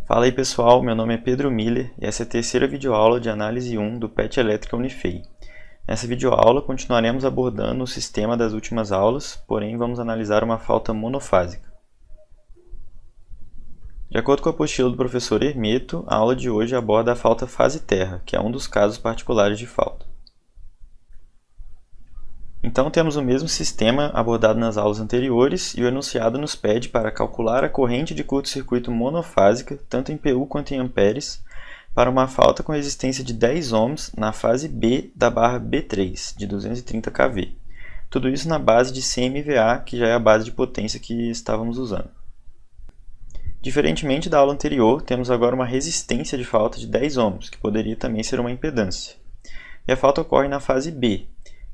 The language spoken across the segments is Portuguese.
Fala aí pessoal, meu nome é Pedro Miller e essa é a terceira videoaula de análise 1 do PET Elétrica Unifei. Nessa videoaula continuaremos abordando o sistema das últimas aulas, porém vamos analisar uma falta monofásica. De acordo com a apostila do professor Hermeto, a aula de hoje aborda a falta fase-terra, que é um dos casos particulares de falta. Então temos o mesmo sistema abordado nas aulas anteriores e o enunciado nos pede para calcular a corrente de curto-circuito monofásica, tanto em PU quanto em amperes, para uma falta com resistência de 10 ohms na fase B da barra B3, de 230 kV. Tudo isso na base de CMVA, que já é a base de potência que estávamos usando. Diferentemente da aula anterior, temos agora uma resistência de falta de 10 ohms, que poderia também ser uma impedância. E a falta ocorre na fase B.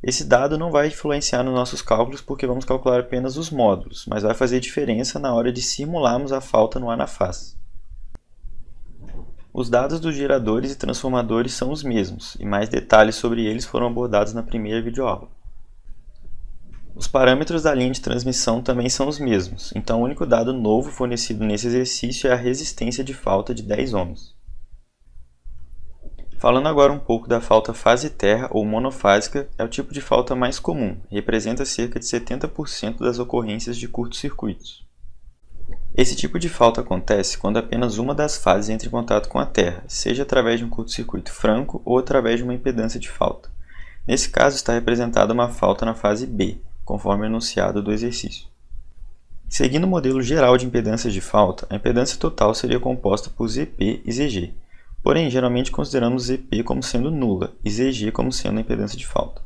Esse dado não vai influenciar nos nossos cálculos porque vamos calcular apenas os módulos, mas vai fazer diferença na hora de simularmos a falta no anafaz. Os dados dos geradores e transformadores são os mesmos, e mais detalhes sobre eles foram abordados na primeira videoaula. Os parâmetros da linha de transmissão também são os mesmos, então o único dado novo fornecido nesse exercício é a resistência de falta de 10 ohms. Falando agora um pouco da falta fase-terra ou monofásica, é o tipo de falta mais comum, e representa cerca de 70% das ocorrências de curtos-circuitos. Esse tipo de falta acontece quando apenas uma das fases entra em contato com a Terra, seja através de um curto-circuito franco ou através de uma impedância de falta. Nesse caso está representada uma falta na fase B, conforme enunciado do exercício. Seguindo o modelo geral de impedâncias de falta, a impedância total seria composta por ZP e ZG. Porém, geralmente consideramos ZP como sendo nula e ZG como sendo a impedância de falta.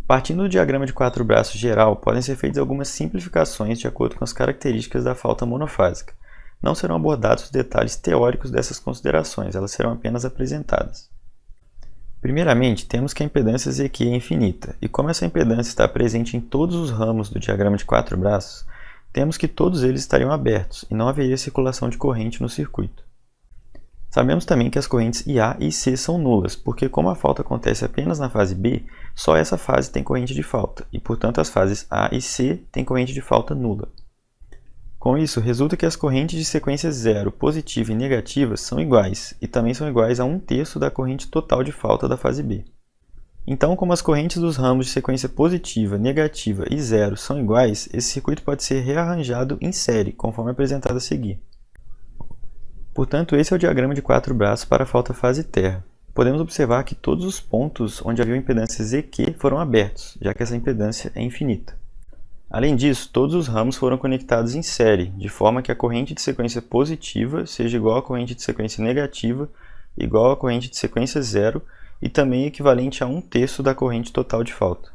Partindo do diagrama de 4 braços geral, podem ser feitas algumas simplificações de acordo com as características da falta monofásica. Não serão abordados os detalhes teóricos dessas considerações, elas serão apenas apresentadas. Primeiramente, temos que a impedância ZQ é infinita, e como essa impedância está presente em todos os ramos do diagrama de 4 braços, temos que todos eles estariam abertos e não haveria circulação de corrente no circuito. Sabemos também que as correntes IA e C são nulas, porque como a falta acontece apenas na fase B, só essa fase tem corrente de falta, e portanto as fases A e C têm corrente de falta nula. Com isso, resulta que as correntes de sequência 0, positiva e negativa são iguais, e também são iguais a 1/3 da corrente total de falta da fase B. Então, como as correntes dos ramos de sequência positiva, negativa e 0 são iguais, esse circuito pode ser rearranjado em série, conforme apresentado a seguir. Portanto, esse é o diagrama de 4 braços para a falta fase-terra. Podemos observar que todos os pontos onde havia impedância ZQ foram abertos, já que essa impedância é infinita. Além disso, todos os ramos foram conectados em série, de forma que a corrente de sequência positiva seja igual à corrente de sequência negativa, igual à corrente de sequência 0 e também equivalente a 1/3 da corrente total de falta.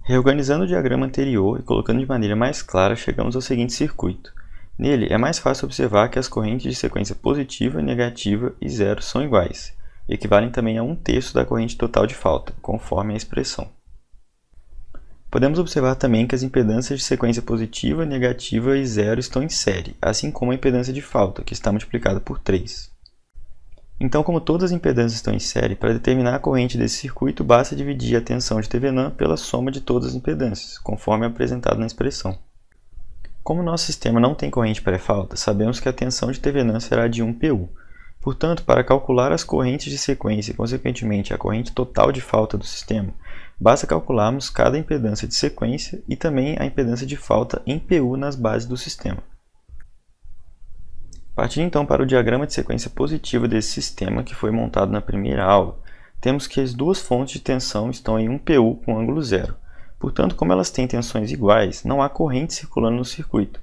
Reorganizando o diagrama anterior e colocando de maneira mais clara, chegamos ao seguinte circuito. Nele, é mais fácil observar que as correntes de sequência positiva, negativa e 0 são iguais, e equivalem também a 1/3 da corrente total de falta, conforme a expressão. Podemos observar também que as impedâncias de sequência positiva, negativa e 0 estão em série, assim como a impedância de falta, que está multiplicada por 3. Então, como todas as impedâncias estão em série, para determinar a corrente desse circuito, basta dividir a tensão de Thevenin pela soma de todas as impedâncias, conforme apresentado na expressão. Como nosso sistema não tem corrente pré-falta, sabemos que a tensão de Thevenin será de 1 PU. Portanto, para calcular as correntes de sequência e, consequentemente, a corrente total de falta do sistema, basta calcularmos cada impedância de sequência e também a impedância de falta em PU nas bases do sistema. Partindo então para o diagrama de sequência positiva desse sistema, que foi montado na primeira aula, temos que as duas fontes de tensão estão em 1 PU com ângulo zero. Portanto, como elas têm tensões iguais, não há corrente circulando no circuito.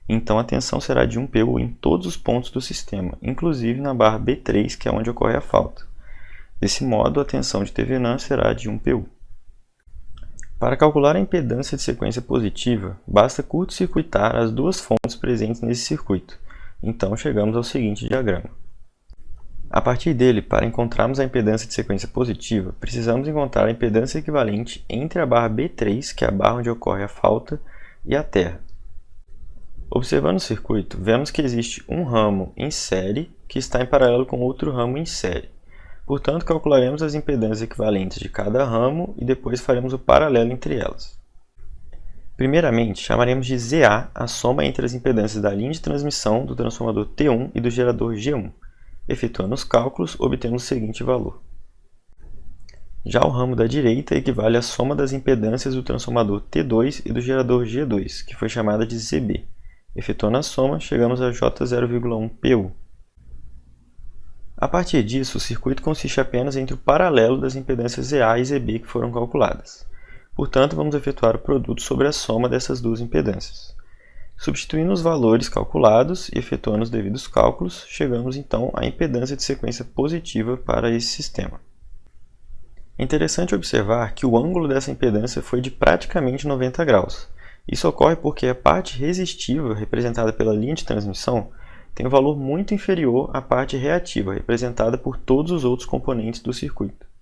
Então, a tensão será de 1 PU em todos os pontos do sistema, inclusive na barra B3, que é onde ocorre a falta. Desse modo, a tensão de Thevenin será de 1 PU. Para calcular a impedância de sequência positiva, basta curto-circuitar as duas fontes presentes nesse circuito. Então, chegamos ao seguinte diagrama. A partir dele, para encontrarmos a impedância de sequência positiva, precisamos encontrar a impedância equivalente entre a barra B3, que é a barra onde ocorre a falta, e a terra. Observando o circuito, vemos que existe um ramo em série que está em paralelo com outro ramo em série. Portanto, calcularemos as impedâncias equivalentes de cada ramo e depois faremos o paralelo entre elas. Primeiramente, chamaremos de ZA a soma entre as impedâncias da linha de transmissão do transformador T1 e do gerador G1. Efetuando os cálculos, obtemos o seguinte valor. Já o ramo da direita equivale à soma das impedâncias do transformador T2 e do gerador G2, que foi chamada de ZB. Efetuando a soma, chegamos a J0,1PU. A partir disso, o circuito consiste apenas entre o paralelo das impedâncias ZA e ZB que foram calculadas. Portanto, vamos efetuar o produto sobre a soma dessas duas impedâncias. Substituindo os valores calculados e efetuando os devidos cálculos, chegamos então à impedância de sequência positiva para esse sistema. É interessante observar que o ângulo dessa impedância foi de praticamente 90 graus. Isso ocorre porque a parte resistiva, representada pela linha de transmissão, tem um valor muito inferior à parte reativa, representada por todos os outros componentes do circuito.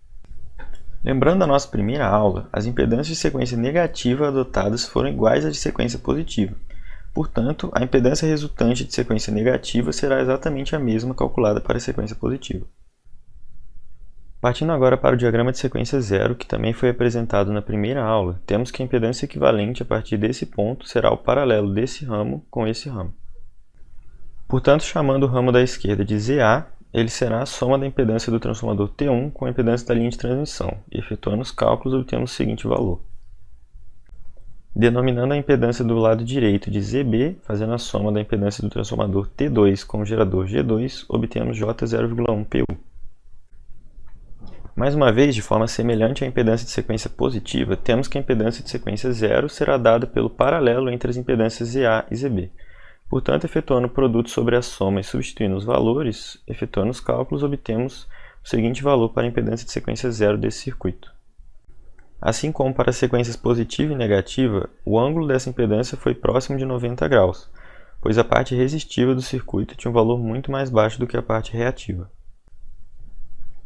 Lembrando da nossa primeira aula, as impedâncias de sequência negativa adotadas foram iguais às de sequência positiva. Portanto, a impedância resultante de sequência negativa será exatamente a mesma calculada para a sequência positiva. Partindo agora para o diagrama de sequência zero, que também foi apresentado na primeira aula, temos que a impedância equivalente a partir desse ponto será o paralelo desse ramo com esse ramo. Portanto, chamando o ramo da esquerda de ZA, ele será a soma da impedância do transformador T1 com a impedância da linha de transmissão, e efetuando os cálculos obtemos o seguinte valor. Denominando a impedância do lado direito de ZB, fazendo a soma da impedância do transformador T2 com o gerador G2, obtemos J0,1PU. Mais uma vez, de forma semelhante à impedância de sequência positiva, temos que a impedância de sequência zero será dada pelo paralelo entre as impedâncias ZA e ZB. Portanto, efetuando o produto sobre a soma e substituindo os valores, efetuando os cálculos, obtemos o seguinte valor para a impedância de sequência zero desse circuito. Assim como para as sequências positiva e negativa, o ângulo dessa impedância foi próximo de 90 graus, pois a parte resistiva do circuito tinha um valor muito mais baixo do que a parte reativa.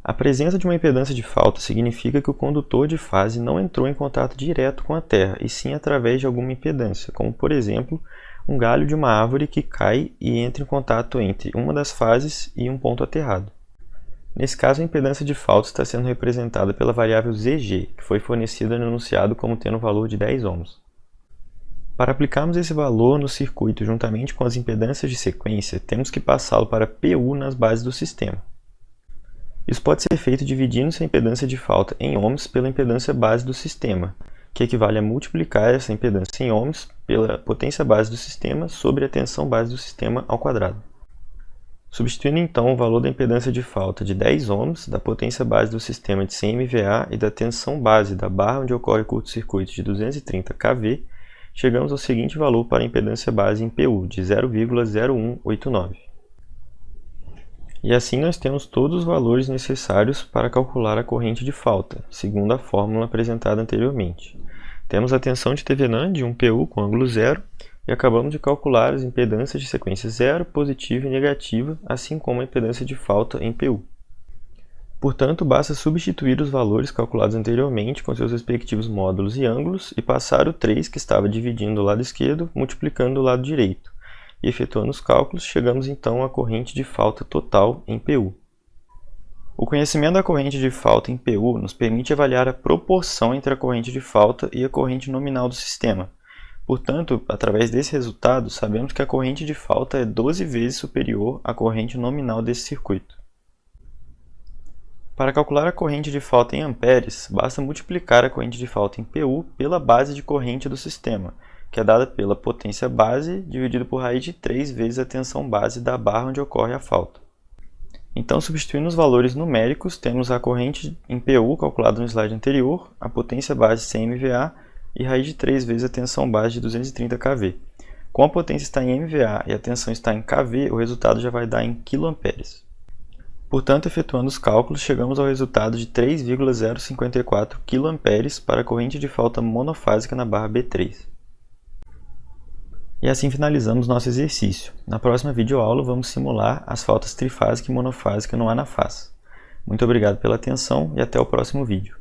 A presença de uma impedância de falta significa que o condutor de fase não entrou em contato direto com a terra, e sim através de alguma impedância, como por exemplo, um galho de uma árvore que cai e entra em contato entre uma das fases e um ponto aterrado. Nesse caso, a impedância de falta está sendo representada pela variável ZG, que foi fornecida no enunciado como tendo um valor de 10 ohms. Para aplicarmos esse valor no circuito juntamente com as impedâncias de sequência, temos que passá-lo para PU nas bases do sistema. Isso pode ser feito dividindo-se a impedância de falta em ohms pela impedância base do sistema, que equivale a multiplicar essa impedância em ohms pela potência base do sistema sobre a tensão base do sistema ao quadrado. Substituindo então o valor da impedância de falta de 10 ohms, da potência base do sistema de 100 MVA e da tensão base da barra onde ocorre o curto-circuito de 230 kV, chegamos ao seguinte valor para a impedância base em PU, de 0,0189. E assim nós temos todos os valores necessários para calcular a corrente de falta, segundo a fórmula apresentada anteriormente. Temos a tensão de Thevenin de 1 PU com ângulo zero e acabamos de calcular as impedâncias de sequência zero, positiva e negativa, assim como a impedância de falta em PU. Portanto, basta substituir os valores calculados anteriormente com seus respectivos módulos e ângulos e passar o 3 que estava dividindo o lado esquerdo, multiplicando o lado direito. E efetuando os cálculos, chegamos então à corrente de falta total em PU. O conhecimento da corrente de falta em PU nos permite avaliar a proporção entre a corrente de falta e a corrente nominal do sistema. Portanto, através desse resultado, sabemos que a corrente de falta é 12 vezes superior à corrente nominal desse circuito. Para calcular a corrente de falta em amperes, basta multiplicar a corrente de falta em PU pela base de corrente do sistema, que é dada pela potência base dividido por raiz de 3 vezes a tensão base da barra onde ocorre a falta. Então, substituindo os valores numéricos, temos a corrente em PU calculada no slide anterior, a potência base 100 MVA e raiz de 3 vezes a tensão base de 230 kV. Como a potência está em MVA e a tensão está em kV, o resultado já vai dar em kA. Portanto, efetuando os cálculos, chegamos ao resultado de 3,054 kA para a corrente de falta monofásica na barra B3. E assim finalizamos nosso exercício. Na próxima videoaula vamos simular as faltas trifásica e monofásica no anafaz. Muito obrigado pela atenção e até o próximo vídeo.